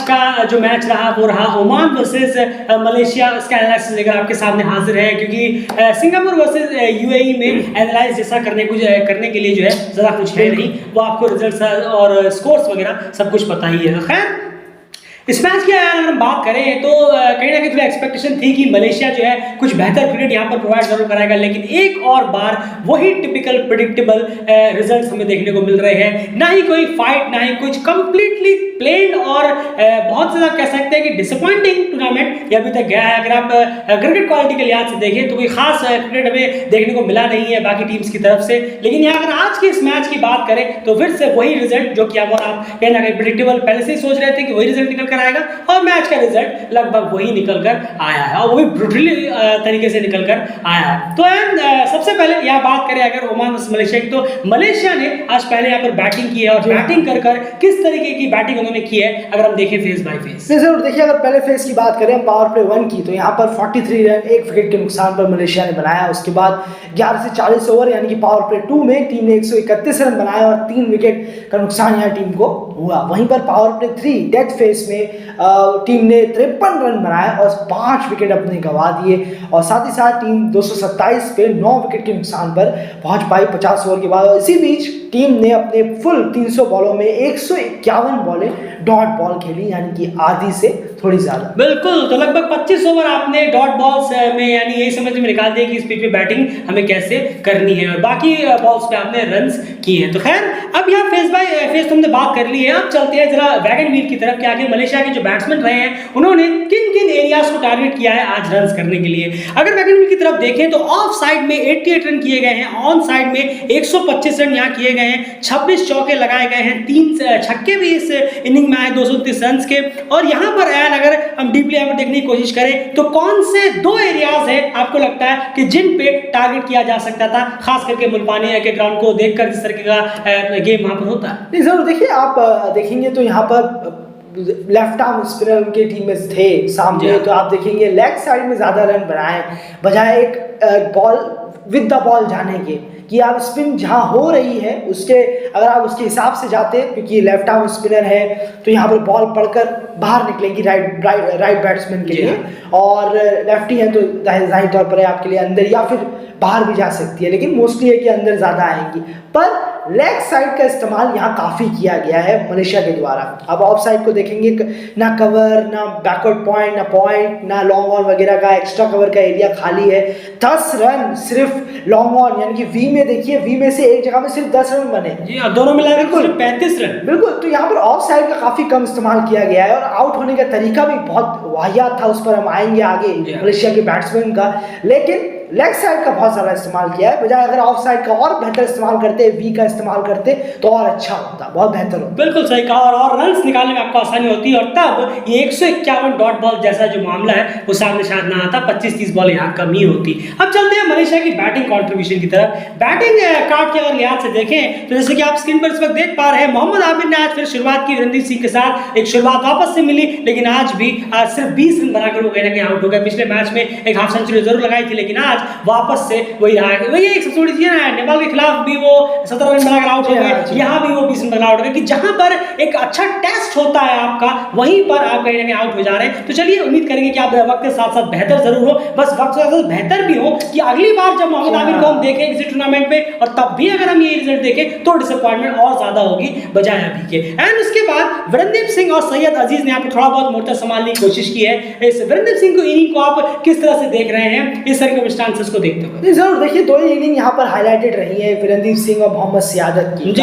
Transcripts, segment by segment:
का जो मैच रहा वो रहा ओमान वर्सेस मलेशिया। इसका एनालिसिस लेकर आपके सामने हाजिर है, क्योंकि सिंगापुर वर्सेस यूएई में एनालाइज जैसा करने के लिए जो है ज़्यादा कुछ है नहीं, वो आपको रिजल्ट्स और स्कोर्स वगैरह सब कुछ पता ही है। तो खैर इस मैच की अगर हम बात करें तो कहीं ना कहीं थोड़ी एक्सपेक्टेशन थी कि मलेशिया जो है कुछ बेहतर क्रिकेट यहाँ पर प्रोवाइड जरूर कराएगा, लेकिन एक और बार वही टिपिकल प्रिडिक्टेबल रिजल्ट्स हमें देखने को मिल रहे हैं। ना ही कोई फाइट, ना ही कुछ, कंप्लीटली प्लेन और बहुत ज़्यादा कह सकते हैं कि डिसअपॉइंटिंग टूर्नामेंट ये अभी तक गया है। अगर आप क्रिकेट क्वालिटी के लिहाज से देखें तो कोई खास क्रिकेट हमें देखने को मिला नहीं है बाकी टीम्स की तरफ से। लेकिन यहाँ अगर आज के इस मैच की बात करें तो फिर से वही रिजल्ट जो कि आप कहीं ना कहीं प्रिडिक्टेबल पहले से ही सोच रहे थे कि वही रिजल्ट निकल आएगा, और मैच का रिजल्ट लगभग वही निकल कर आया है, और वो भी ब्रूटली तरीके से निकल कर आया है। तो सबसे पहले यहाँ बात करें अगर ओमान वर्सेस मलेशिया की, तो मलेशिया ने आज पहले यहाँ पर बैटिंग की है, और बैटिंग कर कर किस तरीके की बैटिंग उन्होंने की है अगर हम देखें फेस बाय फेस। जरूर देखिए, अगर पहले फेस की बात करें पावर प्ले 1 की, तो यहाँ पर 43 रन 1 विकेट के नुकसान पर मलेशिया ने बनाया। उसके बाद 11 से 40 ओवर यानी कि पावर प्ले 2 में टीम ने 131 रन बनाए और 3 विकेट का नुकसान यहाँ टीम को हुआ। वहीं पर पावर प्ले 3 डेथ फेस में टीम ने 53 रन बनाए और 5 विकेट अपने गंवा दिए, और साथ ही साथ टीम 227 पे 9 विकेट के नुकसान पर पहुंच पाई 50 ओवर के बाद। और इसी बीच टीम ने अपने फुल 300 बॉलों में 151 बॉलें डॉट बॉल खेली, यानी कि आधी से थोड़ी ज्यादा। बिल्कुल, तो लगभग 25 ओवर आपने डॉट बॉल्स में यानी यही समझ में निकाल दिया कि इस पिच पे बैटिंग हमें कैसे करनी है, और बाकी बॉल्स पे आपने रन्स किए हैं। तो खैर अब यहाँ फेस बाय फेस तुमने बात कर ली है, अब चलते हैं जरा वैगन व्हील की तरफ कि आगे मलेशिया के जो बैट्समैन रहे हैं उन्होंने किन किन एरियाज को टारगेट किया है आज रन्स करने के लिए। अगर वैगन व्हील की तरफ देखें तो ऑफ साइड में 88 रन किए गए हैं, ऑन साइड में 125 रन यहाँ किए गए हैं, 26 चौके लगाए गए हैं, 3 छक्के भी इस इनिंग में आए 229 रन के। और यहाँ पर अगर हम डीपली यहाँ पर देखने की कोशिश करें तो कौन से 2 एरियाज है आपको लगता है कि जिन पे टारगेट किया जा सकता था, खास करके मुल्तानी के ग्राउंड को देखकर जिस तरीके का गेम वहां पर होता है। नहीं जरूर देखिए, आप देखेंगे तो यहाँ पर लेफ्ट आर्म स्पिनर उनके टीम में थे सामने, तो आप देखेंगे लेग साइड में ज्यादा रन बनाए बजाय एक बॉल विद द बॉल जाने के, कि आप स्पिन जहां हो रही है उसके अगर आप उसके हिसाब से जाते, क्योंकि लेफ्ट आर्म स्पिनर है तो यहाँ पर बॉल पड़कर बाहर निकलेगी राइट बैट्समैन के लिए, और लेफ्टी है तो जाहिर तौर पर आपके लिए अंदर या फिर बाहर भी जा सकती है, लेकिन मोस्टली है कि अंदर ज़्यादा आएंगी। पर लेग साइड का इस्तेमाल यहाँ काफ़ी किया गया है मलेशिया के द्वारा। अब ऑफ साइड को देखेंगे, ना कवर, ना बैकवर्ड पॉइंट, ना पॉइंट, ना लॉन्ग ऑन वगैरह का एक्स्ट्रा कवर का एरिया खाली है। 10 रन सिर्फ लॉन्ग ऑन यानी कि वी में देखिए, वी में से एक जगह में सिर्फ 10 रन बने, दोनों मिला बिल्कुल 35 रन। बिल्कुल, तो यहाँ पर ऑफ साइड का काफ़ी कम इस्तेमाल किया गया है, और आउट होने का तरीका भी बहुत वाहियात था, उस पर हम आएंगे आगे मलेशिया के बैट्समैन का। लेकिन लेग साइड का बहुत ज़्यादा इस्तेमाल किया है, बजाय अगर ऑफ साइड का और बेहतर इस्तेमाल करते, वी का इस्तेमाल करते तो और अच्छा होता, बहुत बेहतर होता। बिल्कुल सही कहा, और रन्स निकालने में आपको आसानी होती है, और तब ये 151 डॉट बॉल जैसा जो मामला है वो सामने शायद ना आता, 25-30 बॉल यहाँ कम ही होती। अब चलते हैं मलेशिया की बैटिंग कॉन्ट्रीब्यूशन की तरफ। बैटिंग कार्ड के अगर लिहाज से देखें तो जैसे कि आप स्क्रीन पर इस वक्त देख पा रहे हैं, मोहम्मद आमिर ने आज फिर शुरुआत की रणदीप सिंह के साथ। एक शुरुआत वापस से मिली, लेकिन आज सिर्फ 20 रन बनाकर वो कहीं ना कहीं आउट हो गए। पिछले मैच में एक हाफ सेंचुरी जरूर लगाई थी, लेकिन आज वापस से वही रहा है। वही एक सबसे बड़ी चीज है, नेपाल के खिलाफ भी वो 17 रन बनाकर आउट हो गए, यहाँ भी वो 20 रन बनाकर आउट हो गए, कि जहां पर एक अच्छा टेस्ट होता है आपका, वहीं पर आप कहीं ना कहीं आउट हो जा रहे हैं। तो चलिए उम्मीद करेंगे कि आप वक्त के साथ साथ बेहतर जरूर हो, बस वक्त के साथ बेहतर भी हो, कि अगली बार जब मोहम्मद आमिर को हम देखें किसी टूर्नामेंट में और तब भी अगर हम ये रिजल्ट देखें तो डिसअपॉइंटमेंट और ज्यादा होगी बजाय अभी के। एंड उसके बाद वरुणदीप सिंह और सैयद अजीज ने यहाँ पर थोड़ा बहुत मोर्चा संभालने की कोशिश की है। इस वरुणदीप सिंह को इनिंग को आप किस तरह से देख रहे हैं इस तरह के स्टांसेस को देखते हुए? जरूर देखिए, 2 ही इनिंग यहाँ पर हाईलाइटेड रही है वरुणदीप सिंह और मोहम्मद सियादत की।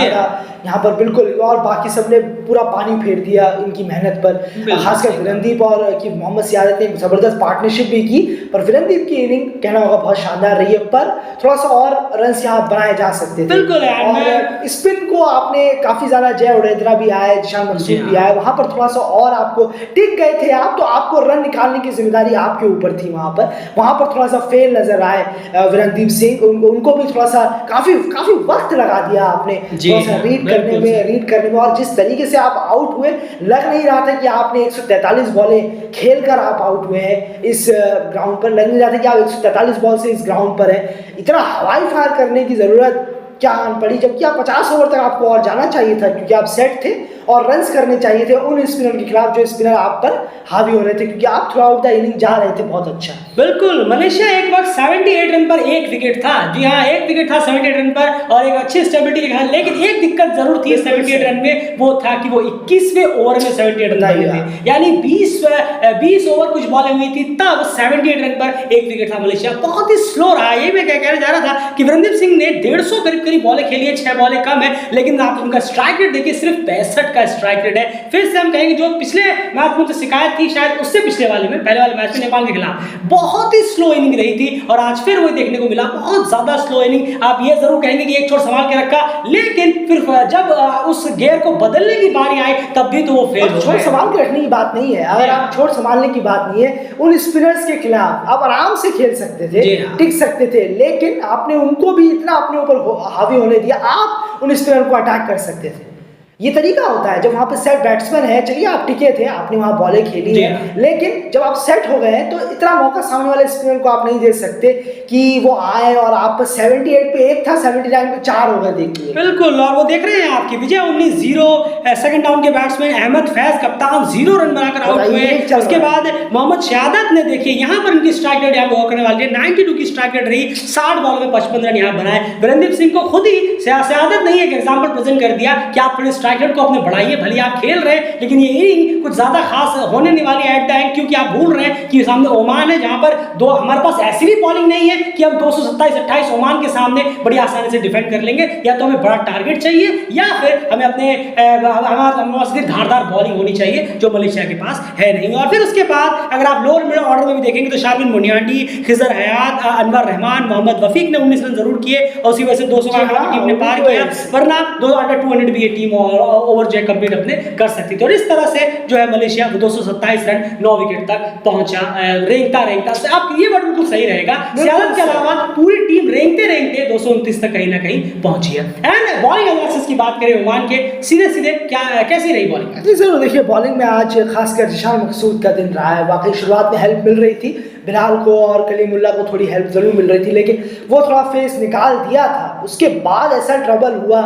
यहाँ पर बिल्कुल, और बाकी सबने पूरा पानी फेर दिया इनकी मेहनत पर, खासकर वरुणदीप और कि मोहम्मद सियादत ने जबरदस्त पार्टनरशिप भी की। पर वरुणदीप की इनिंग कहना होगा बहुत शानदार रही है, पर थोड़ा सा और रन यहाँ बनाए जा सकते थे। बिल्कुल है, और स्पिन को आपने काफी ज्यादा, जय उड़ेदरा भी आए, जिशान मंसूर भी आए, वहां पर थोड़ा सा और आपको टिक गए थे आप, तो आपको रन निकालने की जिम्मेदारी आपके ऊपर थी। वहां पर थोड़ा सा फेल नजर आए वरुणदीप सिंह, उनको भी थोड़ा सा काफी वक्त लगा दिया आपने थोड़ा सा रीड करने में, और जिस तरीके से आप आउट हुए, लग नहीं रहा था कि आपने 143 बॉलें खेलकर आप आउट हुए हैं इस ग्राउंड पर। लग नहीं रहा था कि आप 143 बॉल से इस ग्राउंड पर हैं। इतना हवाई फायर करने की जरूरत क्या आन पड़ी, जबकि आप 50 ओवर तक आपको और जाना चाहिए था, क्योंकि आप सेट थे और रन्स करने चाहिए थे उन स्पिनर के खिलाफ जो स्पिनर आप पर हावी हो रहे थे, क्योंकि आप थ्रू आउट द इनिंग जा रहे थे बहुत अच्छा। बिल्कुल, मलेशिया एक वक्त 78 रन पर एक विकेट था। जी हाँ, एक विकेट था 78 रन पर और एक अच्छी स्टेबिलिटी के साथ, लेकिन एक दिक्कत जरूर थी 78 रन में, वो था कि वो 21वें ओवर में 78 रन बने थे, यानी 20 ओवर कुछ बॉलें हुई थी, तब 78 रन पर एक विकेट था मलेशिया। बहुत ही स्लो रहा। ये मैं क्या कहने जा रहा था कि विरेंद्र सिंह ने 150 करीब बॉलें खेली है, 6 बॉलें कम है, लेकिन आप उनका स्ट्राइक रेट देखिए, सिर्फ 65 का स्ट्राइक रेट है। फिर से हम कहेंगे जो पिछले मैच में जो शिकायत थी, शायद उससे पिछले वाले में, पहले वाले मैच में नेपाल के खिलाफ बहुत ही स्लो इनिंग रही थी, और आज फिर वही देखने को मिला, बहुत ज्यादा स्लो इनिंग। आप ये जरूर कहेंगे कि एक छोर संभाल के रखा, लेकिन फिर जब उस गियर को बदलने की बारी आई तब भी तो वो फेल हो गए। छोर संभाल के रखने की बात नहीं है, अगर आप छोर संभालने की बात नहीं है, उन स्पिनर्स के खिलाफ आप आराम से खेल सकते थे, टिक सकते थे, लेकिन आपने उनको भी इतना अपने ऊपर हावी होने दिया, आप उन स्पिनर को अटैक कर सकते थे। ये तरीका होता है जब वहां पे सेट बैट्समैन है, चलिए आप टिके थे, आपने वहां बॉलें खेली है, लेकिन जब आप सेट हो गए हैं तो इतना मौका सामने वाले स्पिनर को आप नहीं दे सकते कि वो आए और आप 78 पे एक था, 79 पे 4 हो गए। देखिए बिल्कुल, और वो देख रहे हैं आपकी विजय 19-0, सेकंड डाउन के बैट्समैन अहमद फैज कप्तान 0 रन बनाकर आउट हुए। उसके बाद मोहम्मद शहादत ने देखिए यहाँ पर उनकी स्ट्राइक रेट यहाँ पर करने वाली है, 92 की स्ट्राइक रेट रही, 60 बॉल में 55 रन यहाँ बनाए। वीरेंद्र सिंह को खुद ही शहादत ने एक एग्जाम्पल प्रेजेंट कर दिया कि आप थोड़े स्ट्राइक रेट को अपने बढ़ाइए, भले आप खेल रहे हैं, लेकिन ये इनिंग कुछ ज्यादा खास होने नहीं वाली एट द एंड, क्योंकि आप भूल रहे हैं कि सामने ओमान है, जहां पर दो हमारे पास ऐसी भी बॉलिंग नहीं है कि हम 227-28 ओमान के सामने बड़ी आसानी से डिफेंड कर लेंगे। या तो हमें बड़ा टारगेट चाहिए, या फिर हमें अपने हमारे धारदार बॉलिंग होनी चाहिए, जो मलेशिया के पास है नहीं। और फिर उसके बाद अगर आप लोअर मिडिल ऑर्डर में भी देखेंगे तो शारविन मुनियाडी, खिजर हयात, अनवर रहमान, मोहम्मद वफीक ने 19 रन जरूर किए, और उसी वजह से 200 का टीम ने पार किया, वरना 200 भी ये टीम ओवर जो कंप्लीट अपने कर सकती थी। और इस तरह से जो है मलेशिया 227 रन 9 विकेट तक पहुंचा, रेंगता से। अब ये वर्ड बिल्कुल सही रहेगा, सियालत के अलावा पूरी टीम रेंगते 229 तक कहीं ना कहीं पहुंची है। एंड बॉलिंग एनालिसिस की बात करें ओमान के, सीधे कैसी रही बॉलिंग? जरूर देखिए, बॉलिंग में आज खासकर जिशान मकसूद का दिन रहा है। वाकई शुरुआत में हेल्प मिल रही थी बिलाल को और कलीमुल्लाह को, थोड़ी हेल्प जरूर मिल रही थी, लेकिन वो थोड़ा फेस निकाल दिया था। उसके बाद ऐसा ट्रबल हुआ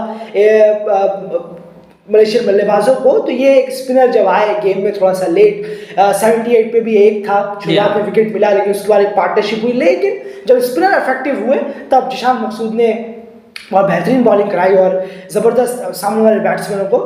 मलेशियन बल्लेबाजों को, तो ये एक स्पिनर जब आए गेम में थोड़ा सा लेट, 78 पे भी एक था, शुरुआत में विकेट मिला, लेकिन उसके बाद एक पार्टनरशिप हुई, लेकिन जब स्पिनर इफेक्टिव हुए तब जिशान मकसूद ने और बेहतरीन बॉलिंग कराई और ज़बरदस्त सामने वाले बैट्समैनों को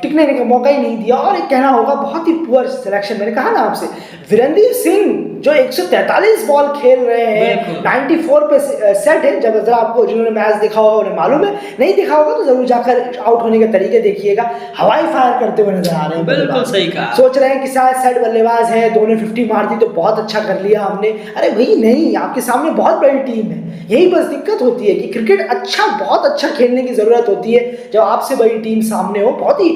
टिकने का मौका ही नहीं दिया। और एक कहना होगा बहुत ही पुअर सिलेक्शन, मैंने कहा ना आपसे, वीरेंद्र सिंह जो 143 बॉल खेल रहे हैं, 94 पे सेट है। जब जरा आपको जिन्होंने मैच देखा होगा उन्हें मालूम है, नहीं देखा होगा तो जरूर जाकर आउट होने के तरीके देखिएगा, हवाई फायर करते हुए नजर आ रहे हैं। बिल्कुल सही कहा। सोच रहे हैं कि शायद सेट बल्लेबाज है, दोनों 50 मार दी तो बहुत अच्छा कर लिया हमने, अरे भाई नहीं, आपके सामने बहुत बड़ी टीम है। यही बस दिक्कत होती है कि क्रिकेट बहुत अच्छा खेलने की जरूरत होती है जब आपसे बड़ी टीम सामने हो। बहुत ही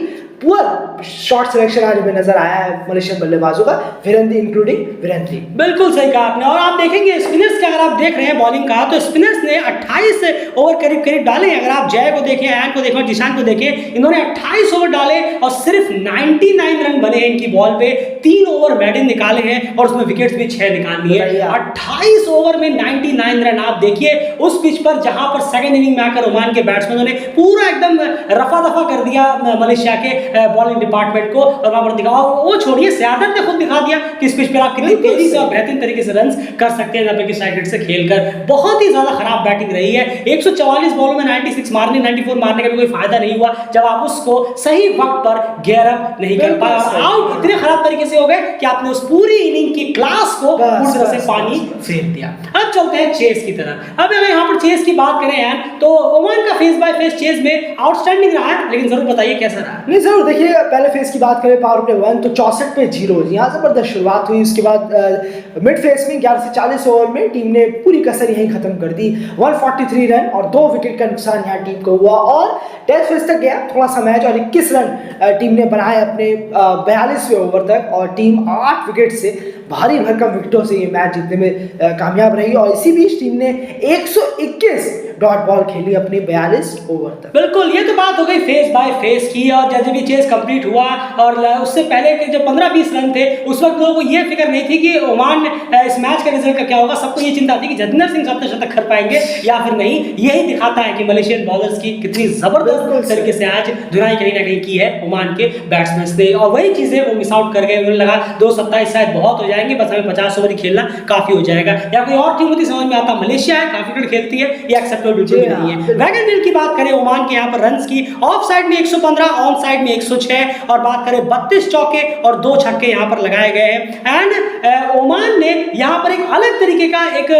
पुअर शॉट सिलेक्शन आज हमें नजर आया है मलेशियन बल्लेबाजों का, वीरेंद्र इंक्लूडिंग वीरेंद्र। बिल्कुल सही कहा आपने। और आप देखेंगे स्पिनर्स का, अगर आप देख रहे हैं बॉलिंग का, तो स्पिनर्स ने 28 ओवर करीब डाले हैं। अगर आप जय को देखें, एन को देखें, जिशान को देखें, इन्होंने 28 ओवर डाले और सिर्फ 99 रन बने हैं इनकी बॉल पे। 3 ओवर बैटिंग निकाले हैं और उसमें विकेट्स भी 6 निकाल लिए। 28 ओवर में 99 रन। आप देखिए उस पिच पर जहां पर सेकंड इनिंग में आकर ओमान के बैट्समैनों ने पूरा एकदम रफा दफा कर दिया मलेशिया के बॉलिंग डिपार्टमेंट को, और वहां पर दिखा, वो छोड़िए सियादत ने खुद दिखा दिया कि इस पिच पर आप कितनी तेजी से और बेहतरीन तरीके से रन कर सकते हैं 90 की स्ट्राइक रेट से खेलकर। बहुत ही ज्यादा खराब बैटिंग रही है। 144 बॉलों में 96 मारने, 94 मारने का भी कोई फायदा नहीं हुआ जब आप उसको सही वक्त पर गेयर अप नहीं कर पाए। आउट इतने खराब तरीके से हो गए कि आपने उस पूरी इनिंग की क्लास को पूरी तरह से पानी फेर दिया। अब चलते हैं चेस की तरफ। अब अगर यहाँ पर चेस की बात करें यार, तो ओमान का फेस बाय फेस चेस में आउटस्टैंडिंग रहा है, लेकिन जरूर बताइए कैसा रहा? नहीं जरूर देखिए, पहले फेस की बात करें पावर प्ले 1 तो 64 पे 0, यहाँ जबरदस्त शुरुआत हुई। उसके बाद मिड फेस में 11 से 40 ओवर में टीम ने पूरी कसर यहीं खत्म कर दी। 143 रन और 2 विकेट का नुकसान यहाँ टीम को हुआ, और डेथ फेस तक गया थोड़ा सा मैच, और 21 रन टीम ने बनाए अपने 42वें ओवर तक, और टीम 8 विकेट से भारी भरकम विकेटों से ये मैच जीतने में कामयाब रही। और इसी बीच टीम ने 121 डॉट बॉल खेली अपनी 42 ओवर तक। बिल्कुल, ये तो बात हो गई फेस बाय फेस की। और जब भी चेस कंप्लीट हुआ और उससे पहले के जो 15-20 रन थे उस वक्त लोगों को ये फिक्र नहीं थी कि ओमान इस मैच का रिजल्ट का क्या होगा। सबको ये चिंता थी कि जतिंदर सिंह अपने शतक कर पाएंगे या फिर नहीं। यही दिखाता है कि मलेशियन बॉलर्स की कितनी जबरदस्त तरीके से आज धुनाई कहीं ना कहीं की है ओमान के बैट्समैन ने। और वही चीजें वो मिस आउट कर गए। उन्हें लगा 227 शायद बहुत हो जाएंगे, बस हमें 50 ओवर ही खेलना काफी हो जाएगा। या कोई और टीम होती समझ में आता, मलेशिया है काफी क्रिकेट खेलती है, ये एक्सेप्टेबल बिल्कुल भी नहीं है। वैगन व्हील की बात करें ओमान के यहाँ पर रन्स की, ऑफ साइड में 115, ऑन साइड में 106 और बात करें 32 चौके और 2 छक्के यहाँ पर लगाए गए हैं। एंड ओमान ने यहाँ पर एक अलग तरीके का एक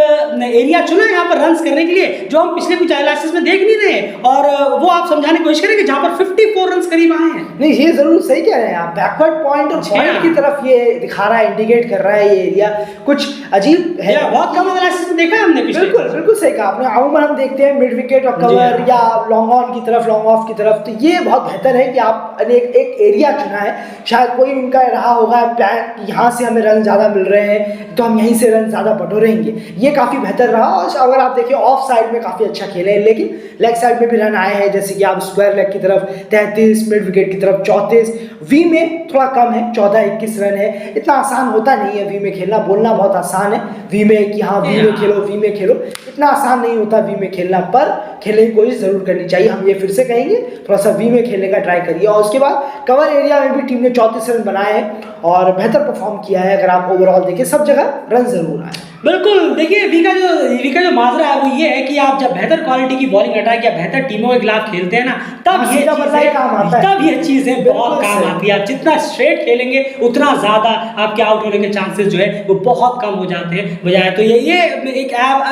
एरिया चुना यहाँ पर रन्स करने के लिए, जो हम पिछले कुछ एनालिसिस में देख नहीं रहे। और वो आप समझाने की कोशिश करेंगे जहाँ पर 54 रन करीब आए हैं। नहीं, ये जरूर सही कह रहे हैं आप। बैकवर्ड पॉइंट और पॉइंट की तरफ ये दिखा रहा है, इंडिकेट कर रहा है ये एरिया कुछ अजीब है। बहुत कम एनालिसिस में देखा है हमने पिछले। बिल्कुल बिल्कुल सही कहा आपने। अमूमन हम देखते हैं मिड विकेट और कवर या लॉन्ग ऑन की तरफ, लॉन्ग ऑफ की तरफ। तो ये बहुत बेहतर है कि आपने एक एरिया चुना है। शायद कोई उनका रहा होगा प्लान, यहाँ से हमें रन ज़्यादा मिल रहे हैं तो हम यहीं से रन ज़्यादा बटोरेंगे। ये काफ़ी बेहतर रहा। और अगर आप देखिए ऑफ साइड में काफ़ी अच्छा खेले हैं, लेकिन लेग साइड में भी रन आए हैं। जैसे कि आप स्क्वायर लेग की तरफ 33, मिड विकेट की तरफ 34, वी में थोड़ा कम है 14-21 रन है। इतना आसान होता नहीं है वी में खेलना। बोलना बहुत आसान है वी में कि हाँ वी में खेलो, वी में खेलो। इतना आसान नहीं होता वी में खेलना, पर खेलने की कोशिश जरूर करनी चाहिए। हम ये फिर से कहेंगे, थोड़ा सा वी में खेलने का ट्राई करिए। और उसके बाद कवर एरिया में भी टीम ने 34 रन बनाए हैं और बेहतर परफॉर्म किया है। अगर आप ओवरऑल देखिए सब जगह रन जरूर आए। बिल्कुल, देखिए वी का जो माजरा है वो ये है कि आप जब बेहतर क्वालिटी की बॉलिंग अटैक या बेहतर टीमों के खिलाफ खेलते हैं ना, तब ये चीजें बहुत काम आती है। आप जितना स्ट्रेट खेलेंगे उतना ज्यादा आपके आउट होने के चांसेस जो है वो बहुत कम हो जाते हैं। बजाय तो ये एक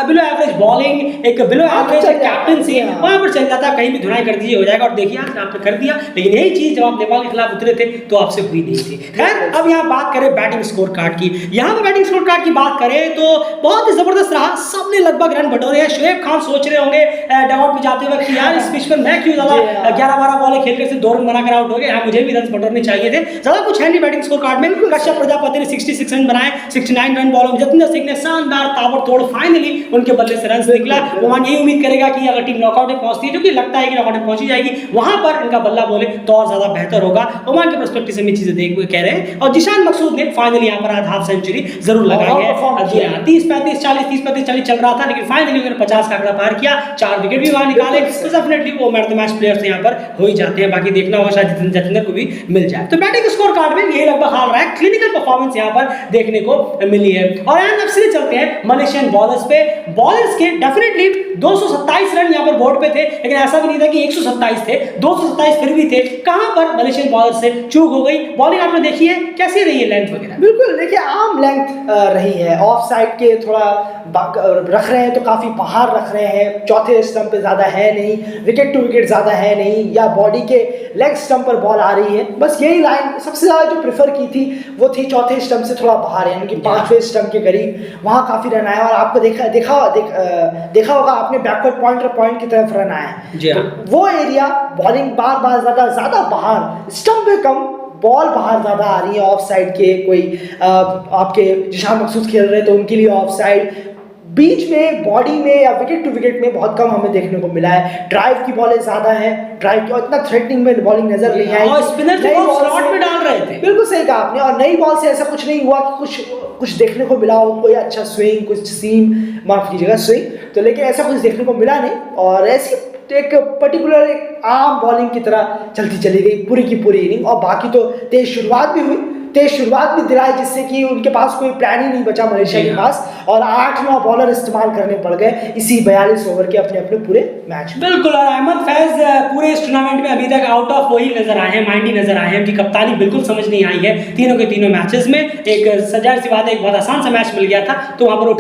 बिलो एवरेज बॉलिंग, एक बिलो एवरेज कैप्टनसी वहां पर चल जाता है। कहीं भी धुनाई कर दीजिए हो जाएगा। और देखिए आपने कर दिया, लेकिन यही चीज जब आप नेपाल के खिलाफ उतरे थे तो आपसे हुई नहीं थी। खैर, अब यहाँ बात करें बैटिंग स्कोर कार्ड की। यहाँ पर बैटिंग स्कोर कार्ड की बात करें तो बहुत ही जबरदस्त रहा। सबने लगभग रन बटोरे हैं। शुएब खान सोच रहे होंगे डगआउट में जाते वक्त कि यार इस पिच पर मैं क्यों ज्यादा 11-12 बॉलें खेलकर से 2 रन बनाकर आउट हो गए। यहाँ मुझे भी रन बटोरने चाहिए थे। ज्यादा कुछ है नहीं बैटिंग स्कोर कार्ड में। कश्यप प्रजापति ने 66 रन बनाए, 69 रन बॉलों में जतिंदर सिंह ने शानदार ताबड़तोड़ फाइनली उनके बल्ले से रन निकला। ओमान यही उम्मीद करेगा कि अगर टीम नॉकआउट में पहुंचती है, जो कि लगता है कि नॉकआउट में पहुंची जाएगी, वहां पर इनका बल्ला बोले तो और ज्यादा बेहतर होगा। ओमान के पर्सपेक्टिव से चीजें देख कह रहे हैं। और जिशान मकसूद ने फाइनली यहाँ पर हाफ सेंचुरी जरूर लगाई है। 30-35-40 चल रहा था, लेकिन फाइनली उन्होंने 50 का आंकड़ा पार किया, 4 विकेट भी वहां निकाले। तो डेफिनेटली वो man of the match players यहाँ पर हो ही जाते हैं। बाकी देखना होगा शायद जतिंदर को भी मिल जाए। तो बैटिंग स्कोर कार्ड में ये लगभग हाल रहा है। क्लिनिकल परफॉर्मेंस यहाँ पर देखने को मिली है। और एंड सीधे चलते हैं मलेशियन बॉलर्स पे। बॉलर्स के डेफिनेटली 227 रन यहाँ पर बोर्ड पे थे, लेकिन ऐसा भी नहीं था कि 127 थे, 227 फिर भी थे। कहां पर मलेशियन बॉलर से चूक हो गई? बॉलिंग आपने देखी है, कैसी रही है लेंथ वगैरह? बिल्कुल, देखिए आम लेंथ रही है। ऑफ साइड के थोड़ा रख रहे हैं तो काफी बाहर रख रहे हैं। चौथे स्टंप पे ज्यादा है नहीं, विकेट टू विकेट ज्यादा है नहीं, या बॉडी के लेग स्टंप पर बॉल आ रही है। बस यही लाइन सबसे ज्यादा जो प्रेफर की थी वो थी चौथे स्टंप से थोड़ा बाहर, यानी कि 5वें स्टंप के करीब। वहां काफी रन आया। और आपको देखा होगा आपने बैकवर्ड पॉइंट और पॉइंट की तरफ रन आया। तो वो एरिया बॉलिंग बार बार ज्यादा बाहर, स्टंप पे कम, बॉल बाहर ज्यादा आ रही है। ऑफ साइड के कोई आपके जिशान मकसूद खेल रहे तो उनके लिए ऑफ साइड, बीच में बॉडी में या विकेट टू विकेट में बहुत कम हमें देखने को मिला है। ड्राइव की बॉलें ज्यादा है, ड्राइव की और इतना थ्रेटनिंग में बॉलिंग नजर नहीं आई। और स्पिनर स्लॉट में डाल रहे थे। बिल्कुल सही कहा आपने। और नई बॉल से ऐसा कुछ नहीं हुआ कि कुछ देखने को मिला हो, कोई अच्छा स्विंग, कुछ सीम, माफ कीजिएगा स्विंग तो, लेकिन ऐसा कुछ देखने को मिला नहीं। और ऐसी एक पर्टिकुलर एक आम बॉलिंग की तरह चलती चली गई पूरी की पूरी इनिंग। और बाकी तो तेज शुरुआत भी हुई, तेज शुरुआत भी दिलाई, जिससे कि उनके पास कोई प्लान ही नहीं बचा मलेशिया के पास। और 8-9 बॉलर इस्तेमाल करने पड़ गए इसी 42 ओवर के अपने पूरे मैच। बिल्कुल। और अहमद फैज पूरे इस टूर्नामेंट में अभी तक आउट ऑफ वही नजर आए हैं, माइंडी नजर आए हैं। उनकी कप्तानी बिल्कुल समझ नहीं आई है तीनों के तीनों मैचेस में। एक जाहिर सी बात है, एक बहुत आसान सा मैच मिल गया था तो वहां पर वो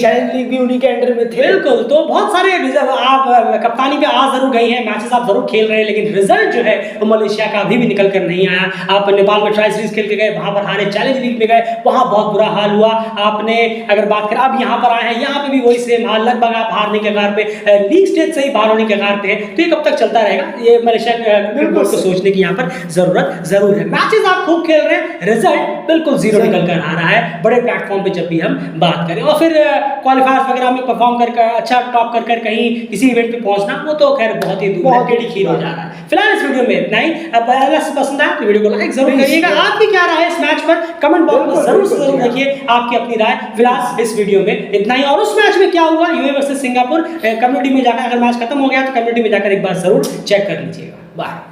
चैलेंज लीग भी उन्हीं के अंडर में थे। बिल्कुल। तो बहुत सारे आप कप्तानी पे आ जरूर गई हैं, मैचेस आप जरूर खेल रहे हैं, लेकिन रिजल्ट जो है वो मलेशिया का अभी भी निकल कर नहीं आया। आप नेपाल में ट्राई सीरीज खेल के गए, वहां पर हारे, चैलेंज लीग में गए, वहां बहुत बुरा हाल हुआ। आपने अगर बात करें अब यहाँ पर आए हैं, यहाँ पे भी वही सेम हाल, लगभग आप हारने के कगार पे, लीग स्टेज से ही बाहर होने के कगार पे है। तो ये कब तक चलता रहेगा, ये मलेशिया क्रिकेट बोर्ड को सोचने की यहाँ पर जरूरत जरूर है। मैचेस आप खूब खेल रहे हैं, रिजल्ट बिल्कुल जीरो निकल कर आ रहा है बड़े प्लेटफॉर्म पे जब भी हम बात करें। और फिर क्वालिफायर्स वगैरह में परफॉर्म कर अच्छा टॉप कर कहीं किसी इवेंट पे पहुंचना, वो तो खैर बहुत ही दूर है, टेढ़ी खीर हो जा रहा है। फिलहाल इस वीडियो में इतना ही। अब अगर पसंद आया तो वीडियो को लाइक जरूर करिएगा। आपकी क्या राय है इस मैच पर, कमेंट बॉक्स में जरूर से जरूर लिखिए आपकी अपनी राय। फिलहाल इस वीडियो में इतना ही। और उस मैच में क्या हुआ यूएई वर्सेस सिंगापुर, कम्युनिटी में जाकर, अगर मैच खत्म हो गया तो कम्युनिटी में जाकर एक बार जरूर चेक कर लीजिएगा। बाय।